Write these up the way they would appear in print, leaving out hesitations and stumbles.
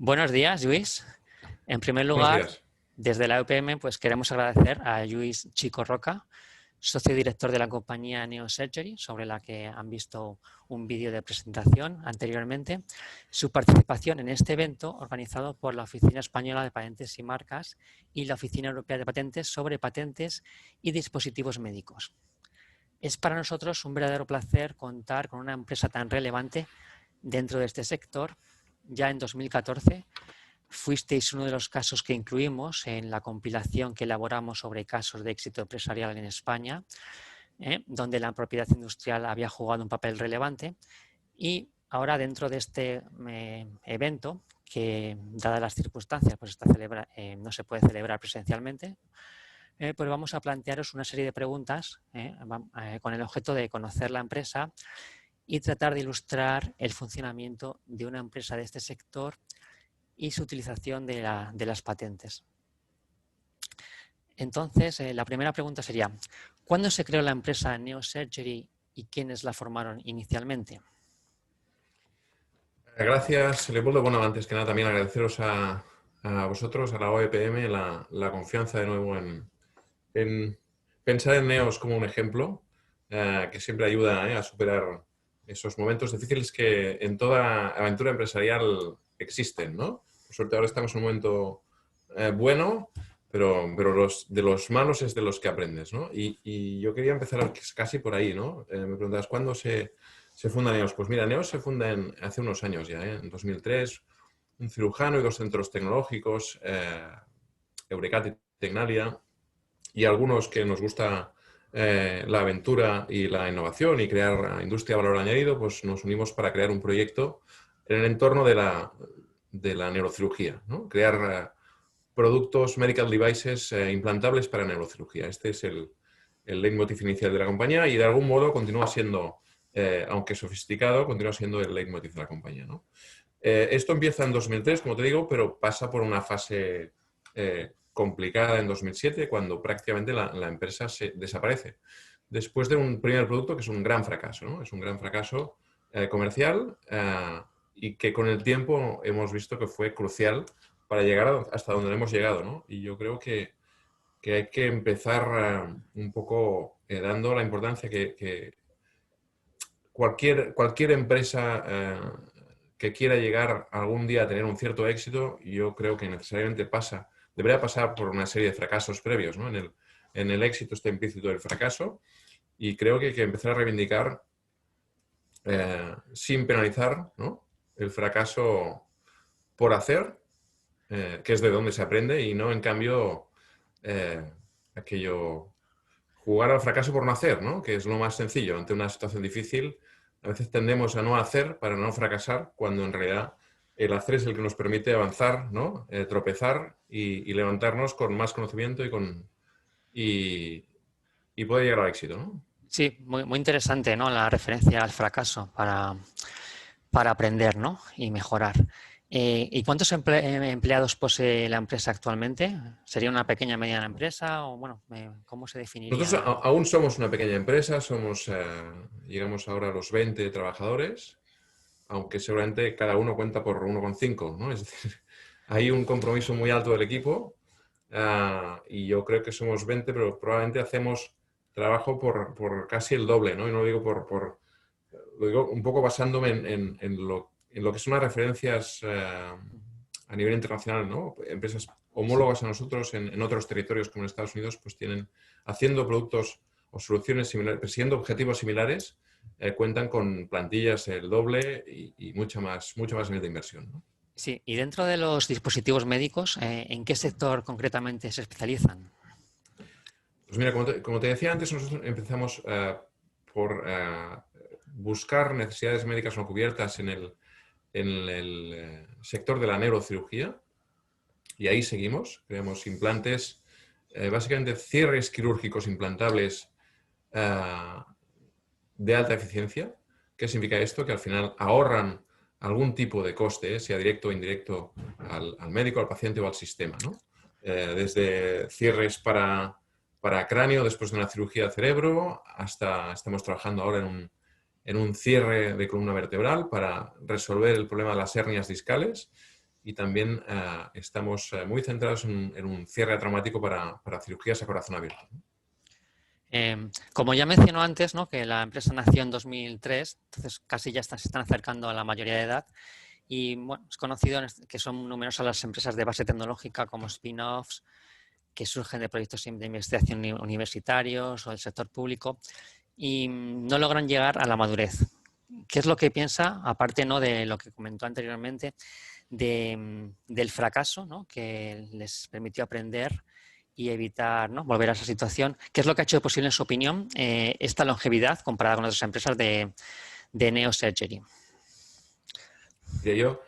Buenos días, Lluís. En primer Buenos lugar, días. desde la UPM, pues queremos agradecer a Lluís Chico Roca, socio director de la compañía Neosurgery, sobre la que han visto un vídeo de presentación anteriormente, su participación en este evento organizado por la Oficina Española de Patentes y Marcas y la Oficina Europea de Patentes sobre patentes y dispositivos médicos. Es para nosotros un verdadero placer contar con una empresa tan relevante dentro de este sector. Ya en 2014 fuisteis uno de los casos que incluimos en la compilación que elaboramos sobre casos de éxito empresarial en España, donde la propiedad industrial había jugado un papel relevante. Y ahora, dentro de este evento, que dadas las circunstancias pues no se puede celebrar presencialmente, pues vamos a plantearos una serie de preguntas con el objeto de conocer la empresa y tratar de ilustrar el funcionamiento de una empresa de este sector y su utilización de las patentes. Entonces, la primera pregunta sería, ¿cuándo se creó la empresa Neosurgery y quiénes la formaron inicialmente? Gracias, Leopoldo. Bueno, antes que nada también agradeceros a vosotros, a la OEPM, la confianza de nuevo en pensar en Neos como un ejemplo que siempre ayuda a superar esos momentos difíciles que en toda aventura empresarial existen, ¿no? Por suerte ahora estamos en un momento bueno, pero de los malos es de los que aprendes, ¿no? Y yo quería empezar casi por ahí, ¿no? Me preguntabas, ¿cuándo se funda Neos? Pues mira, Neos se funda hace unos años ya, en 2003, un cirujano y dos centros tecnológicos, Eurecat y Tecnalia, y algunos que nos gusta la aventura y la innovación y crear industria de valor añadido, pues nos unimos para crear un proyecto en el entorno de la neurocirugía, ¿no? Crear productos, medical devices implantables para neurocirugía. Este es el leitmotiv inicial de la compañía y de algún modo continúa siendo, aunque sofisticado, continúa siendo el leitmotiv de la compañía, ¿no? Esto empieza en 2003, como te digo, pero pasa por una fase complicada en 2007, cuando prácticamente la empresa se desaparece. Después de un primer producto que es un gran fracaso, ¿no? Es un gran fracaso comercial y que con el tiempo hemos visto que fue crucial para llegar hasta donde hemos llegado, ¿no? Y yo creo que hay que empezar un poco dando la importancia que cualquier empresa que quiera llegar algún día a tener un cierto éxito, yo creo que necesariamente debería pasar por una serie de fracasos previos, ¿no? En el éxito está implícito el fracaso y creo que hay que empezar a reivindicar sin penalizar, ¿no? El fracaso por hacer, que es de donde se aprende, y no en cambio aquello jugar al fracaso por no hacer, ¿no? Que es lo más sencillo. Ante una situación difícil, a veces tendemos a no hacer para no fracasar, cuando en realidad el hacer es el que nos permite avanzar, ¿no? Tropezar y levantarnos con más conocimiento y poder llegar al éxito, ¿no? Sí, muy interesante, ¿no? La referencia al fracaso para aprender, ¿no? Y mejorar. ¿Y cuántos empleados posee la empresa actualmente? ¿Sería una pequeña mediana empresa? O bueno, ¿cómo se Nosotros definiría? aún somos una pequeña empresa, llegamos ahora a los 20 trabajadores, aunque seguramente cada uno cuenta por 1,5, ¿no? Es decir, hay un compromiso muy alto del equipo y yo creo que somos 20, pero probablemente hacemos trabajo por casi el doble, ¿no? Y no lo digo lo digo un poco basándome en lo que son las referencias a nivel internacional, ¿no? Empresas homólogas a nosotros en otros territorios como en Estados Unidos, pues tienen, haciendo productos o soluciones similares, persiguiendo objetivos similares, cuentan con plantillas el doble y mucho más nivel de inversión, ¿no? Sí, y dentro de los dispositivos médicos, ¿en qué sector concretamente se especializan? Pues mira, como te decía antes, nosotros empezamos por buscar necesidades médicas no cubiertas en el sector de la neurocirugía, y ahí seguimos. Creamos implantes, básicamente cierres quirúrgicos implantables de alta eficiencia. ¿Qué significa esto? Que al final ahorran algún tipo de coste, sea directo o indirecto, al médico, al paciente o al sistema, ¿no? Desde cierres para cráneo después de una cirugía de cerebro, hasta estamos trabajando ahora en un cierre de columna vertebral para resolver el problema de las hernias discales. y también estamos muy centrados en un cierre traumático para cirugías a corazón abierto, ¿no? Como ya mencionó antes, ¿no?, que la empresa nació en 2003, entonces casi ya se están acercando a la mayoría de edad y bueno, es conocido que son numerosas las empresas de base tecnológica como spin-offs que surgen de proyectos de investigación universitarios o del sector público y no logran llegar a la madurez. ¿Qué es lo que piensa, aparte, ¿no?, de lo que comentó anteriormente, del fracaso, ¿no?, que les permitió aprender y evitar, ¿no?, volver a esa situación? ¿Qué es lo que ha hecho posible, en su opinión, esta longevidad comparada con otras empresas de Neurosurgery? Y yo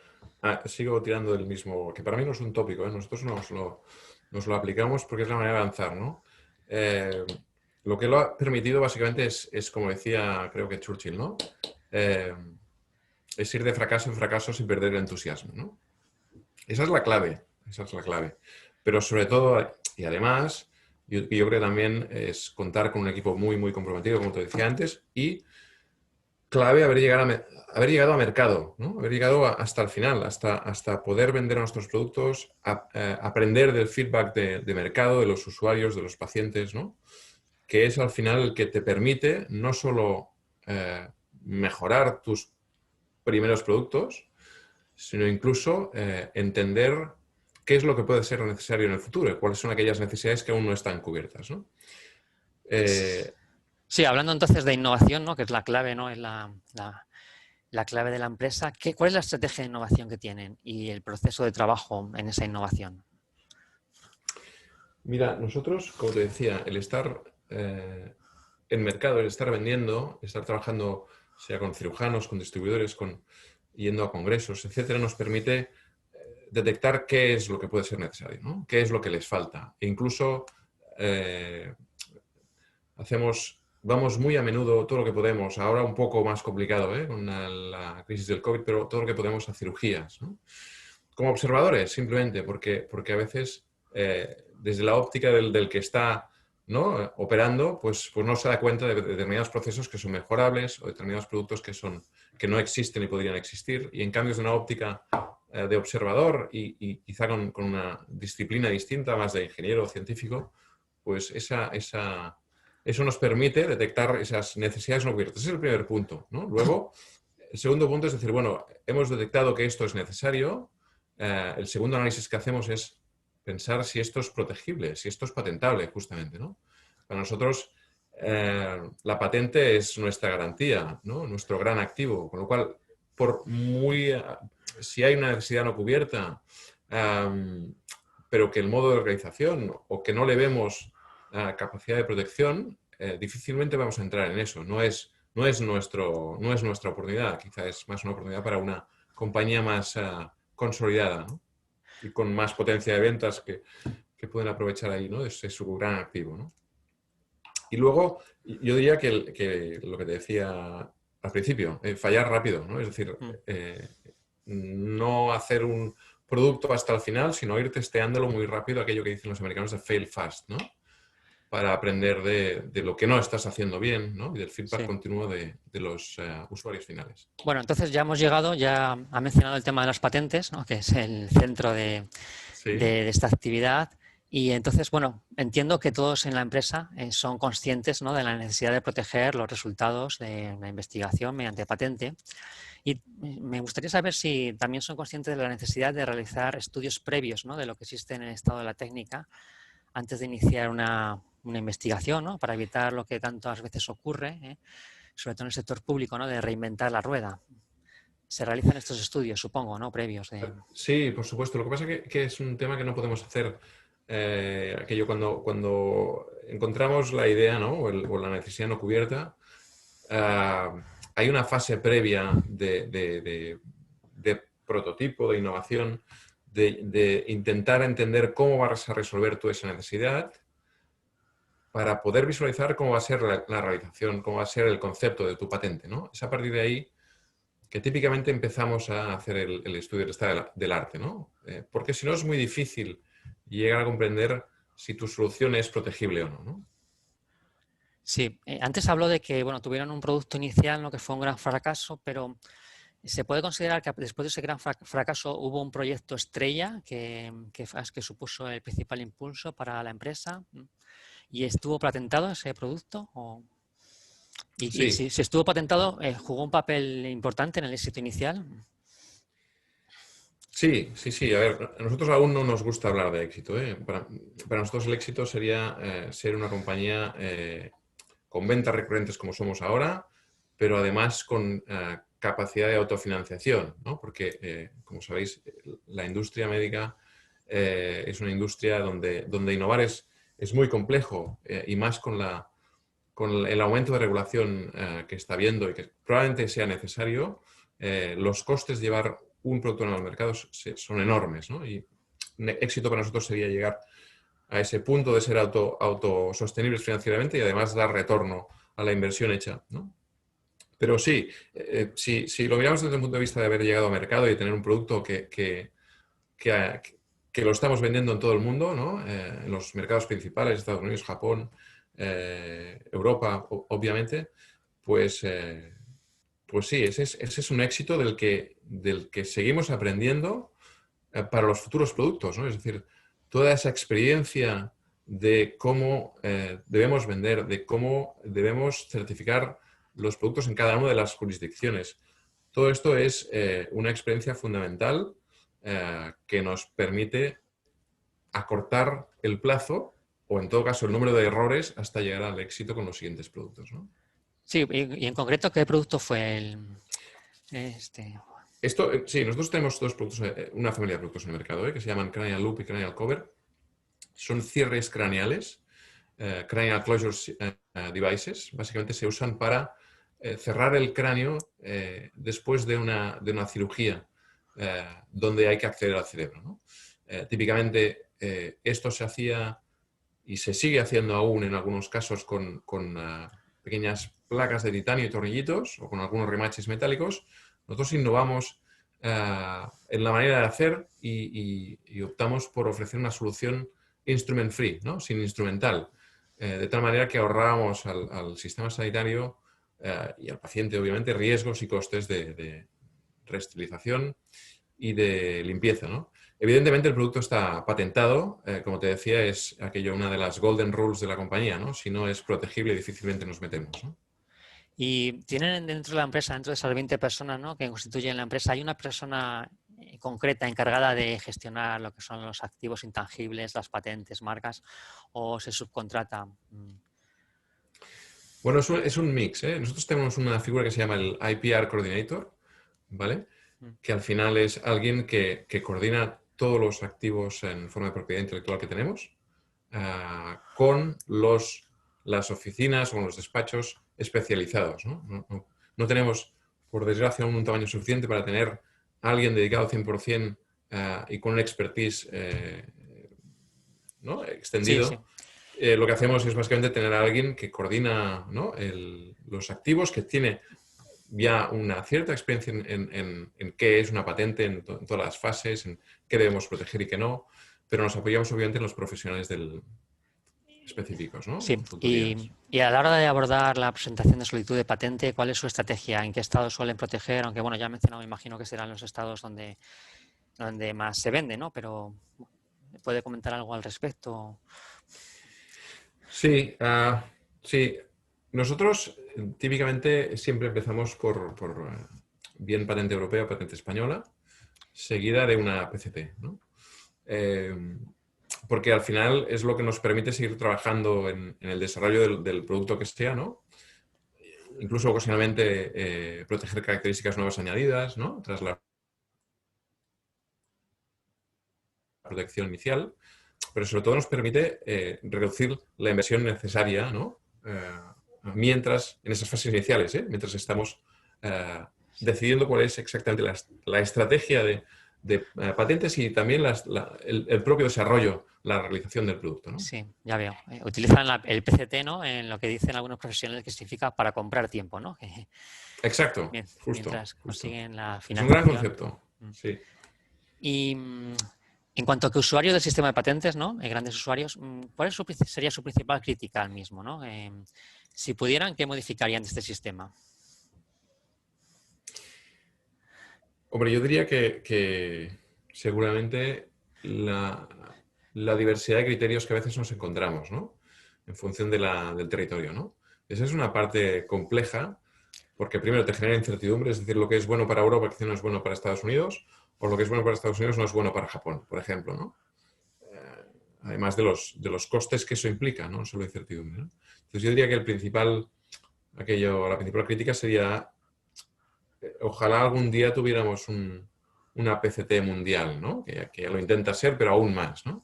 sigo tirando del mismo, que para mí no es un tópico, ¿eh? Nosotros nos lo aplicamos porque es la manera de avanzar, ¿no? Lo que lo ha permitido básicamente es como decía, creo que Churchill, ¿no? Es ir de fracaso en fracaso sin perder el entusiasmo, ¿no? Esa es la clave, esa es la clave. Pero sobre todo, y además, yo creo que también es contar con un equipo muy, muy comprometido, como te decía antes, y clave haber llegado a mercado, ¿no? Haber llegado hasta el final, hasta poder vender nuestros productos, aprender del feedback de mercado, de los usuarios, de los pacientes, ¿no? Que es al final el que te permite no solo mejorar tus primeros productos, sino incluso entender qué es lo que puede ser necesario en el futuro, cuáles son aquellas necesidades que aún no están cubiertas, ¿no? Sí, hablando entonces de innovación, ¿no?, que es la clave, ¿no?, es la clave de la empresa. ¿Cuál es la estrategia de innovación que tienen y el proceso de trabajo en esa innovación? Mira, nosotros, como te decía, el estar en mercado, el estar vendiendo, estar trabajando, sea con cirujanos, con distribuidores, yendo a congresos, etcétera, nos permite detectar qué es lo que puede ser necesario, ¿no? Qué es lo que les falta. E incluso vamos muy a menudo todo lo que podemos, ahora un poco más complicado, ¿eh?, con la crisis del COVID, pero todo lo que podemos a cirugías, ¿no? Como observadores, simplemente, porque a veces desde la óptica del que está, ¿no?, operando, pues no se da cuenta de determinados procesos que son mejorables o determinados productos que no existen y podrían existir. Y en cambio, desde una óptica de observador y quizá con una disciplina distinta, más de ingeniero o científico, pues eso nos permite detectar esas necesidades no cubiertas. Ese es el primer punto, ¿no? Luego, el segundo punto es decir, bueno, hemos detectado que esto es necesario. El segundo análisis que hacemos es pensar si esto es protegible, si esto es patentable, justamente, ¿no? Para nosotros, la patente es nuestra garantía, ¿no?, nuestro gran activo, con lo cual, si hay una necesidad no cubierta, pero que el modo de organización o que no le vemos capacidad de protección, difícilmente vamos a entrar en eso. No es nuestra oportunidad, quizá es más una oportunidad para una compañía más consolidada, ¿no?, y con más potencia de ventas que pueden aprovechar ahí, ¿no?, es su gran activo, ¿no? Y luego, yo diría que lo que te decía al principio, fallar rápido, ¿no? Es decir, no hacer un producto hasta el final, sino ir testeándolo muy rápido, aquello que dicen los americanos de fail fast, ¿no?, para aprender de lo que no estás haciendo bien, ¿no?, y del feedback Sí. continuo de los usuarios finales. Bueno, entonces ya hemos llegado, ya ha mencionado el tema de las patentes, ¿no?, que es el centro de Sí. esta actividad. Y entonces, bueno, entiendo que todos en la empresa son conscientes, ¿no?, de la necesidad de proteger los resultados de la investigación mediante patente. Y me gustaría saber si también son conscientes de la necesidad de realizar estudios previos, ¿no?, de lo que existe en el estado de la técnica antes de iniciar una investigación, ¿no?, para evitar lo que tantas veces ocurre, sobre todo en el sector público, ¿no?, de reinventar la rueda. Se realizan estos estudios, supongo, ¿no?, previos. Sí, por supuesto. Lo que pasa es que es un tema que no podemos hacer aquello cuando encontramos la idea, ¿no?, o la necesidad no cubierta. Hay una fase previa de prototipo, de innovación, de intentar entender cómo vas a resolver tú esa necesidad para poder visualizar cómo va a ser la realización, cómo va a ser el concepto de tu patente, ¿no? Es a partir de ahí que típicamente empezamos a hacer el estudio del estado del arte, ¿no? Porque si no es muy difícil llegar a comprender si tu solución es protegible o no, ¿no? Sí, antes habló de que, bueno, tuvieron un producto inicial, ¿no?, que fue un gran fracaso, pero ¿Se puede considerar que después de ese gran fracaso hubo un proyecto estrella que supuso el principal impulso para la empresa? ¿Y estuvo patentado ese producto? Y Sí, si estuvo patentado, ¿jugó un papel importante en el éxito inicial? sí, sí, sí. A ver, a nosotros aún no nos gusta hablar de éxito, ¿eh? Para nosotros el éxito sería ser una compañía con ventas recurrentes como somos ahora, pero además con capacidad de autofinanciación, ¿no? Porque, como sabéis, la industria médica es una industria donde innovar es muy complejo y más con el aumento de regulación que está habiendo y que probablemente sea necesario, los costes de llevar un producto nuevo al mercado son enormes, ¿no? Y un éxito para nosotros sería llegar a ese punto de ser autosostenibles financieramente y además dar retorno a la inversión hecha, ¿no? Pero sí, si lo miramos desde el punto de vista de haber llegado al mercado y tener un producto que, que lo estamos vendiendo en todo el mundo, ¿no? En los mercados principales, Estados Unidos, Japón, Europa, obviamente, pues, pues sí, ese es un éxito del que seguimos aprendiendo para los futuros productos, ¿no? Es decir, toda esa experiencia de cómo debemos vender, de cómo debemos certificar los productos en cada una de las jurisdicciones. Todo esto es una experiencia fundamental que nos permite acortar el plazo o, en todo caso, el número de errores hasta llegar al éxito con los siguientes productos, ¿no? Sí, y en concreto, ¿qué producto fue este? Esto, sí, nosotros tenemos dos productos, una familia de productos en el mercado, que se llaman Cranial Loop y Cranial Cover. Son cierres craneales, Cranial Closure Devices. Básicamente se usan para cerrar el cráneo después de una cirugía donde hay que acceder al cerebro, ¿no? Típicamente esto se hacía y se sigue haciendo aún en algunos casos con pequeñas placas de titanio y tornillitos o con algunos remaches metálicos. Nosotros innovamos en la manera de hacer y optamos por ofrecer una solución instrument free, ¿no? Sin instrumental, de tal manera que ahorrábamos al sistema sanitario y al paciente, obviamente, riesgos y costes de reestilización y de limpieza, ¿no? Evidentemente el producto está patentado, como te decía, es aquello una de las golden rules de la compañía, ¿no? Si no es protegible, difícilmente nos metemos, ¿no? Y tienen dentro de la empresa, dentro de esas 20 personas, ¿no?, que constituyen la empresa, ¿hay una persona concreta encargada de gestionar lo que son los activos intangibles, las patentes, marcas, o se subcontrata? Bueno, es un mix, ¿eh? Nosotros tenemos una figura que se llama el IPR Coordinator, ¿vale? Que al final es alguien que coordina todos los activos en forma de propiedad intelectual que tenemos con las oficinas o los despachos especializados, ¿no? No tenemos, por desgracia, un tamaño suficiente para tener a alguien dedicado 100% y con un expertise ¿no? Sí, sí. extendido. Lo que hacemos es básicamente tener a alguien que coordina, ¿no? los activos, que tiene ya una cierta experiencia en qué es una patente, en todas las fases, en qué debemos proteger y qué no, pero nos apoyamos obviamente en los profesionales específicos, ¿no? Sí, Consultorías. y a la hora de abordar la presentación de solicitud de patente, ¿cuál es su estrategia? ¿En qué estados suelen proteger? Aunque, bueno, ya he mencionado, me imagino que serán los estados donde más se vende, ¿no? Pero, ¿puede comentar algo al respecto? Sí, sí. Nosotros típicamente siempre empezamos por bien patente europea o patente española, seguida de una PCT, ¿no? Eh, porque al final es lo que nos permite seguir trabajando en el desarrollo del producto que sea, ¿no? Incluso ocasionalmente proteger características nuevas añadidas, ¿no? Tras la protección inicial, pero sobre todo nos permite reducir la inversión necesaria, ¿no? Mientras, en esas fases iniciales, mientras estamos decidiendo cuál es exactamente la estrategia de patentes y también el propio desarrollo, la realización del producto, ¿no? Sí, ya veo. Utilizan el PCT, ¿no?, en lo que dicen algunos profesionales que significa para comprar tiempo, ¿no? Exacto, justo, Mientras justo. consiguen la Es un gran financiación. concepto, sí. Y en cuanto a que usuarios del sistema de patentes, ¿no?, grandes usuarios, ¿cuál es sería su principal crítica al mismo, ¿no? Si pudieran, ¿qué modificarían de este sistema? Hombre, yo diría que seguramente la diversidad de criterios que a veces nos encontramos, ¿no? En función del territorio, ¿no? Esa es una parte compleja porque primero te genera incertidumbre, es decir, lo que es bueno para Europa quizá no es bueno para Estados Unidos, o lo que es bueno para Estados Unidos no es bueno para Japón, por ejemplo, ¿no? Además de los costes que eso implica, ¿no? Solo incertidumbre, ¿no? Entonces yo diría que la principal crítica sería ojalá algún día tuviéramos una PCT mundial, ¿no? Que lo intenta ser, pero aún más, ¿no?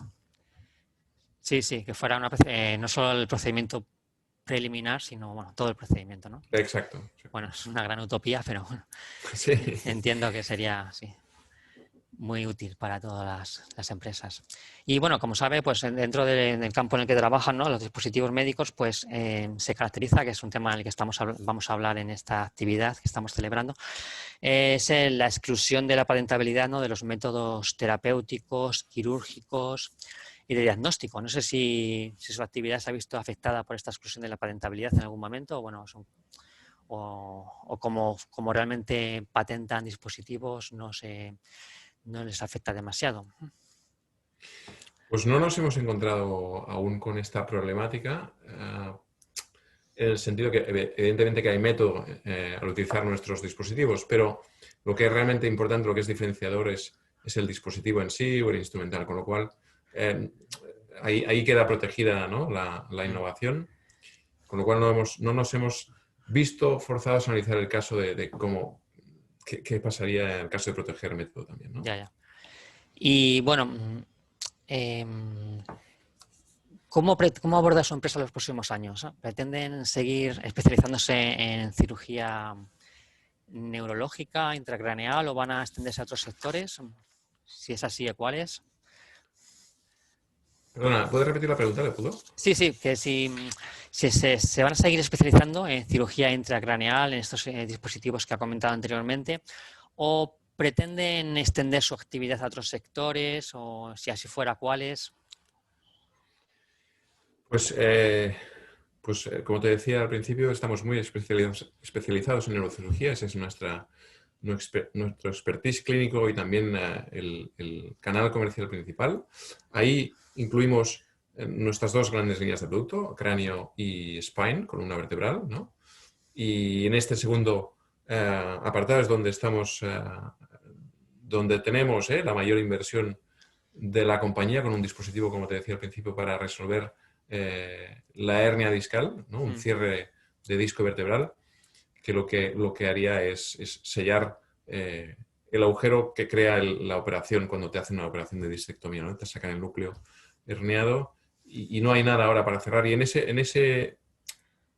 Sí, sí, que fuera no solo el procedimiento preliminar, sino bueno, todo el procedimiento, ¿no? Exacto. Sí. Bueno, es una gran utopía, pero bueno, Sí. entiendo que sería sí, muy útil para todas las empresas. Y bueno, como sabe, pues dentro del campo en el que trabajan, ¿no? Los dispositivos médicos, pues se caracteriza, que es un tema en el que vamos a hablar en esta actividad que estamos celebrando, es la exclusión de la patentabilidad, ¿no? De los métodos terapéuticos, quirúrgicos y de diagnóstico. No sé si su actividad se ha visto afectada por esta exclusión de la patentabilidad en algún momento, o bueno, o como realmente patentan dispositivos, no les afecta demasiado. Pues no nos hemos encontrado aún con esta problemática, en el sentido que evidentemente que hay método al utilizar nuestros dispositivos, pero lo que es realmente importante, lo que es diferenciador es el dispositivo en sí o el instrumental, con lo cual ahí queda protegida, ¿no? la innovación, con lo cual no nos hemos visto forzados a analizar el caso de cómo, qué pasaría en el caso de proteger el método también, ¿no? Ya, ya. Y bueno, em, ¿cómo aborda su empresa los próximos años? ¿Pretenden seguir especializándose en cirugía neurológica, intracraneal, o van a extenderse a otros sectores? Si es así, ¿a cuáles? Perdona, ¿puedes repetir la pregunta, ¿le puedo? Sí, sí, que si se van a seguir especializando en cirugía intracraneal, en estos dispositivos que ha comentado anteriormente, o pretenden extender su actividad a otros sectores, o si así fuera, ¿cuáles? Pues, como te decía al principio, estamos muy especializados en neurocirugía, ese es nuestro expertise clínico y también el canal comercial principal. Ahí incluimos nuestras dos grandes líneas de producto, cráneo y spine, columna vertebral, ¿no? Y en este segundo apartado es donde donde tenemos la mayor inversión de la compañía con un dispositivo, como te decía al principio, para resolver la hernia discal, ¿no? Un cierre de disco vertebral, que lo que haría es sellar el agujero que crea la operación cuando te hacen una operación de disectomía, ¿no? Te sacan el núcleo herniado y no hay nada ahora para cerrar. Y en ese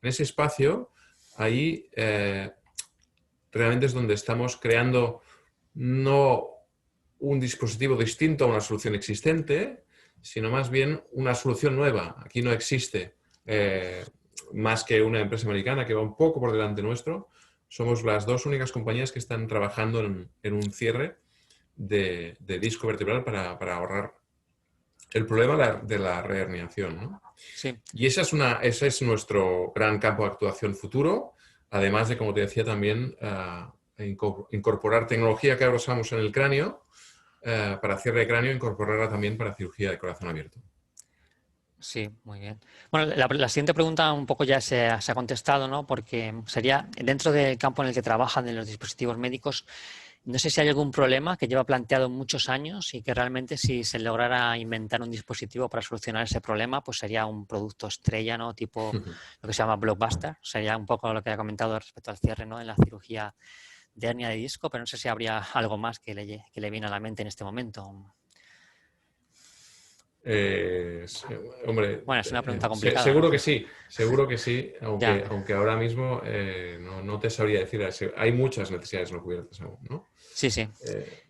espacio, ahí realmente es donde estamos creando no un dispositivo distinto a una solución existente, sino más bien una solución nueva. Aquí no existe más que una empresa americana que va un poco por delante nuestro. Somos las dos únicas compañías que están trabajando en un cierre de disco vertebral para ahorrar el problema de la reherniación, ¿no? Sí. Y ese es nuestro gran campo de actuación futuro, además de, como te decía, también incorporar tecnología que ahora usamos en el cráneo, para cierre de cráneo, incorporarla también para cirugía de corazón abierto. Sí, muy bien. Bueno, la siguiente pregunta un poco ya se ha contestado, ¿no? Porque sería, dentro del campo en el que trabajan en los dispositivos médicos, no sé si hay algún problema que lleva planteado muchos años y que realmente si se lograra inventar un dispositivo para solucionar ese problema, pues sería un producto estrella, ¿no? Tipo lo que se llama blockbuster. Sería un poco lo que ha comentado respecto al cierre, ¿no? En la cirugía de hernia de disco, pero no sé si habría algo más que le viene a la mente en este momento. Hombre, Bueno, es una pregunta complicada, ¿no? seguro que sí, Ya. aunque ahora mismo no te sabría decir. Hay muchas necesidades no cubiertas aún, ¿no? Sí, sí. Eh,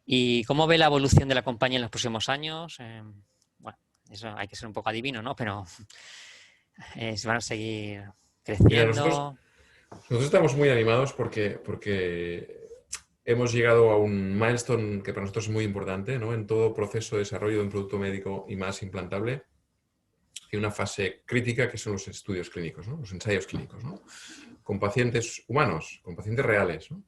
¿Y cómo ve la evolución de la compañía en los próximos años? Bueno, eso hay que ser un poco adivino, ¿no? Pero si van a seguir Mira, creciendo. nosotros estamos muy animados porque hemos llegado a un milestone que para nosotros es muy importante, ¿no? En todo proceso de desarrollo de un producto médico y más implantable, hay una fase crítica que son los estudios clínicos, ¿no? Los ensayos clínicos, ¿no? Con pacientes humanos, con pacientes reales, ¿no?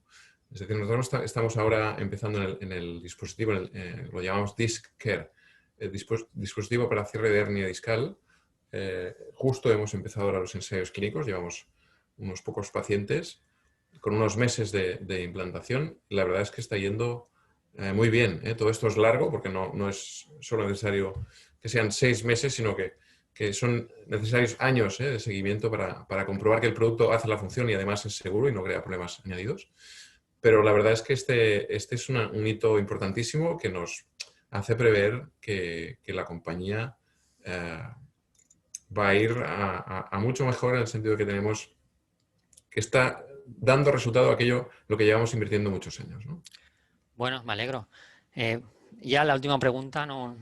Es decir, nosotros estamos ahora empezando en el dispositivo, lo llamamos Disc Care, el dispositivo para cierre de hernia discal. Justo hemos empezado ahora los ensayos clínicos, llevamos unos pocos pacientes con unos meses de implantación. La verdad es que está yendo muy bien. Todo esto es largo porque no es solo necesario que sean 6 meses, sino que son necesarios años de seguimiento para comprobar que el producto hace la función y además es seguro y no crea problemas añadidos. Pero la verdad es que este es un hito importantísimo que nos hace prever que la compañía va a ir a mucho mejor en el sentido de que tenemos que está dando resultado aquello lo que llevamos invirtiendo muchos años, ¿no? Bueno, me alegro. Ya la última pregunta, ¿no?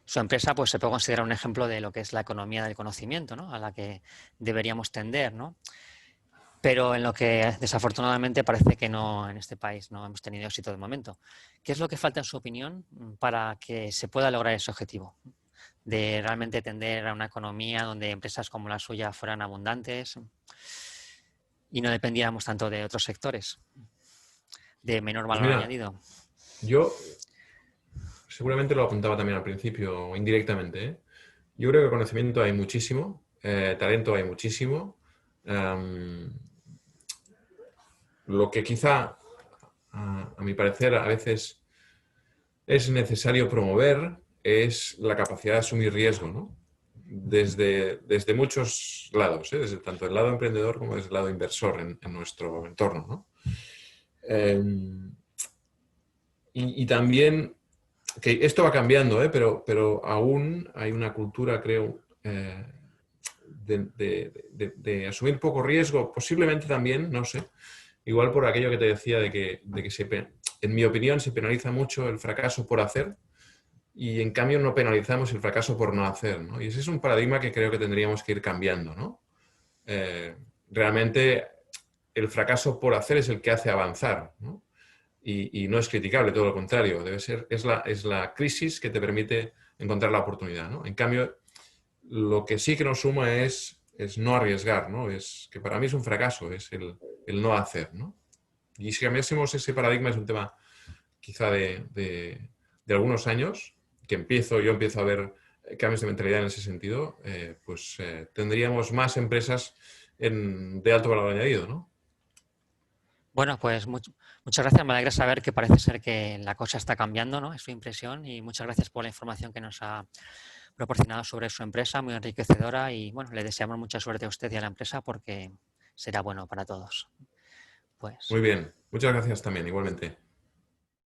Su empresa pues, se puede considerar un ejemplo de lo que es la economía del conocimiento, ¿no? A la que deberíamos tender, ¿no? Pero en lo que desafortunadamente parece que no, en este país no hemos tenido éxito de momento. ¿Qué es lo que falta en su opinión para que se pueda lograr ese objetivo? De realmente tender a una economía donde empresas como la suya fueran abundantes y no dependiéramos tanto de otros sectores de menor Pues valor mira, añadido. yo seguramente lo apuntaba también al principio indirectamente, ¿eh? Yo creo que conocimiento hay muchísimo, talento hay muchísimo. Lo que quizá, a mi parecer, a veces es necesario promover es la capacidad de asumir riesgo, ¿no? Desde muchos lados, ¿eh? Desde tanto el lado emprendedor como desde el lado inversor en nuestro entorno, ¿no? Y también, que esto va cambiando, ¿eh? Pero aún hay una cultura, creo, de asumir poco riesgo, posiblemente también, no sé, igual por aquello que te decía de que en mi opinión se penaliza mucho el fracaso por hacer y en cambio no penalizamos el fracaso por no hacer, ¿no? Y ese es un paradigma que creo que tendríamos que ir cambiando, ¿no? Realmente el fracaso por hacer es el que hace avanzar, ¿no? Y no es criticable, todo lo contrario, es la crisis que te permite encontrar la oportunidad, ¿no? En cambio, lo que sí que nos suma es no arriesgar, ¿no? Es que para mí es un fracaso, es el no hacer, ¿no? Y si cambiásemos ese paradigma es un tema quizá de algunos años, que yo empiezo a ver cambios de mentalidad en ese sentido, tendríamos más empresas de alto valor añadido, ¿no? Bueno, pues muchas gracias. Me alegra saber que parece ser que la cosa está cambiando, ¿no? Es su impresión y muchas gracias por la información que nos ha proporcionado sobre su empresa, muy enriquecedora y bueno, le deseamos mucha suerte a usted y a la empresa porque será bueno para todos. Pues Muy bien, muchas gracias también, igualmente.